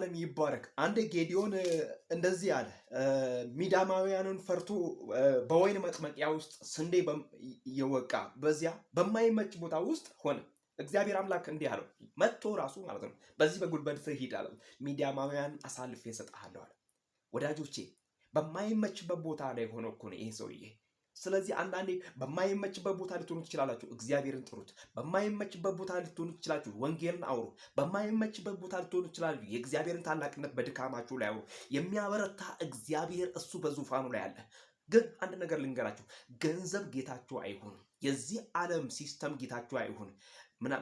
ለዘላለም ይባረክ። አንድ ጌዲዮን እንደዚህ አለ። ሚዳማውያንን ፈርቶ በወይን መጥመቂያ ውስጥ ስንዴ እየወቃ በዚያ በማይመች ቦታ ውስጥ ሆነ። እግዚአብሔር አምላክ እንዲህ አለው፣ መጥቶ ራሱ ማለት ነው፣ በዚህ በጉልበት ሂድ አለው፣ ሚዳማውያን አሳልፌ እሰጥሃለሁ አለ። ወዳጆቼ በማይመችበት ቦታ ላይ ሆኖ እኮ ነው ይሄ ሰውዬ። ስለዚህ አንዳንዴ በማይመችበት ቦታ ልትሆኑ ትችላላችሁ፣ እግዚአብሔርን ጥሩት። በማይመችበት ቦታ ልትሆኑ ትችላላችሁ፣ ወንጌልን አውሩ። በማይመችበት ቦታ ልትሆኑ ትችላላችሁ፣ የእግዚአብሔርን ታላቅነት በድካማችሁ ላይ አውሩ። የሚያበረታ እግዚአብሔር እሱ በዙፋኑ ላይ አለ። ግን አንድ ነገር ልንገራችሁ፣ ገንዘብ ጌታችሁ አይሁን። የዚህ ዓለም ሲስተም ጌታችሁ አይሁን።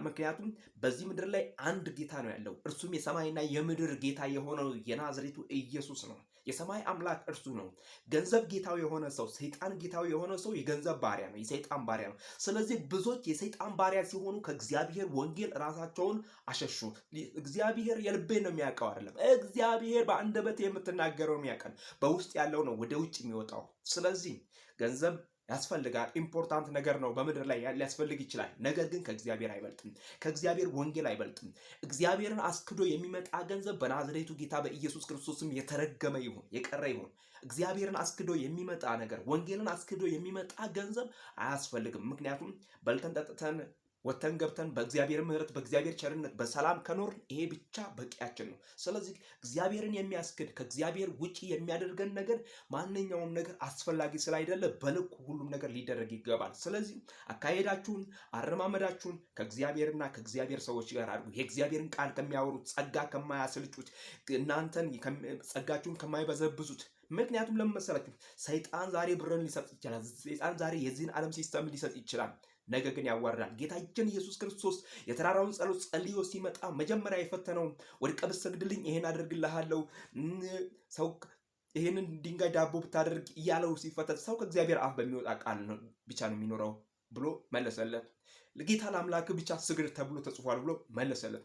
ምክንያቱም በዚህ ምድር ላይ አንድ ጌታ ነው ያለው፣ እርሱም የሰማይና የምድር ጌታ የሆነው የናዝሬቱ ኢየሱስ ነው። የሰማይ አምላክ እርሱ ነው። ገንዘብ ጌታው የሆነ ሰው፣ ሰይጣን ጌታው የሆነ ሰው የገንዘብ ባሪያ ነው፣ የሰይጣን ባሪያ ነው። ስለዚህ ብዙዎች የሰይጣን ባሪያ ሲሆኑ ከእግዚአብሔር ወንጌል ራሳቸውን አሸሹ። እግዚአብሔር የልቤን ነው የሚያውቀው አይደለም። እግዚአብሔር በአንደበት የምትናገረው የሚያውቀን በውስጥ ያለው ነው ወደ ውጭ የሚወጣው። ስለዚህ ገንዘብ ያስፈልጋል፣ ኢምፖርታንት ነገር ነው። በምድር ላይ ሊያስፈልግ ይችላል። ነገር ግን ከእግዚአብሔር አይበልጥም፣ ከእግዚአብሔር ወንጌል አይበልጥም። እግዚአብሔርን አስክዶ የሚመጣ ገንዘብ በናዝሬቱ ጌታ በኢየሱስ ክርስቶስም የተረገመ ይሁን፣ የቀረ ይሁን። እግዚአብሔርን አስክዶ የሚመጣ ነገር፣ ወንጌልን አስክዶ የሚመጣ ገንዘብ አያስፈልግም። ምክንያቱም በልተን ጠጥተን ወተን ገብተን በእግዚአብሔር ምሕረት በእግዚአብሔር ቸርነት በሰላም ከኖር ይሄ ብቻ በቂያችን ነው። ስለዚህ እግዚአብሔርን የሚያስክድ ከእግዚአብሔር ውጪ የሚያደርገን ነገር ማንኛውም ነገር አስፈላጊ ስላይደለ በልኩ ሁሉም ነገር ሊደረግ ይገባል። ስለዚህ አካሄዳችሁን፣ አረማመዳችሁን ከእግዚአብሔርና ከእግዚአብሔር ሰዎች ጋር አድርጉ። የእግዚአብሔርን ቃል ከሚያወሩት፣ ጸጋ ከማያስልጩት፣ እናንተን ጸጋችሁን ከማይበዘብዙት። ምክንያቱም ለምን መሰላችሁ? ሰይጣን ዛሬ ብርን ሊሰጥ ይችላል። ሰይጣን ዛሬ የዚህን ዓለም ሲስተም ሊሰጥ ይችላል። ነገ ግን ያዋርዳል። ጌታችን ኢየሱስ ክርስቶስ የተራራውን ጸሎት ጸልዮ ሲመጣ መጀመሪያ የፈተነው ወድቀህ ብትሰግድልኝ ይሄን አደርግልሃለሁ፣ ሰው ይሄንን ድንጋይ ዳቦ ብታደርግ እያለው ሲፈተን ሰው ከእግዚአብሔር አፍ በሚወጣ ቃል ነው ብቻ ነው የሚኖረው ብሎ መለሰለት። ለጌታ ለአምላክ ብቻ ስግድ ተብሎ ተጽፏል ብሎ መለሰለት።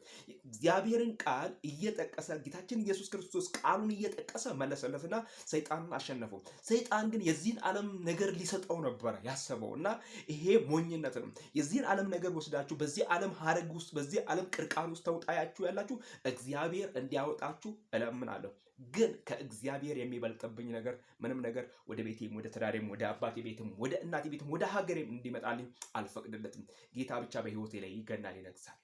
እግዚአብሔርን ቃል እየጠቀሰ ጌታችን ኢየሱስ ክርስቶስ ቃሉን እየጠቀሰ መለሰለትና ሰይጣንን አሸነፈው። ሰይጣን ግን የዚህን ዓለም ነገር ሊሰጠው ነበረ ያሰበው እና ይሄ ሞኝነት ነው። የዚህን ዓለም ነገር ወስዳችሁ በዚህ ዓለም ሀረግ ውስጥ በዚህ ዓለም ቅርቃን ውስጥ ተውጣያችሁ ያላችሁ እግዚአብሔር እንዲያወጣችሁ እለምናለሁ። ግን ከእግዚአብሔር የሚበልጥብኝ ነገር ምንም ነገር ወደ ቤቴም ወደ ትዳሬም ወደ አባቴ ቤትም ወደ እናቴ ቤትም ወደ ሀገሬም እንዲመጣልኝ አልፈቅድለትም። ጌታ ብቻ በሕይወቴ ላይ ይገናል፣ ይነግሳል።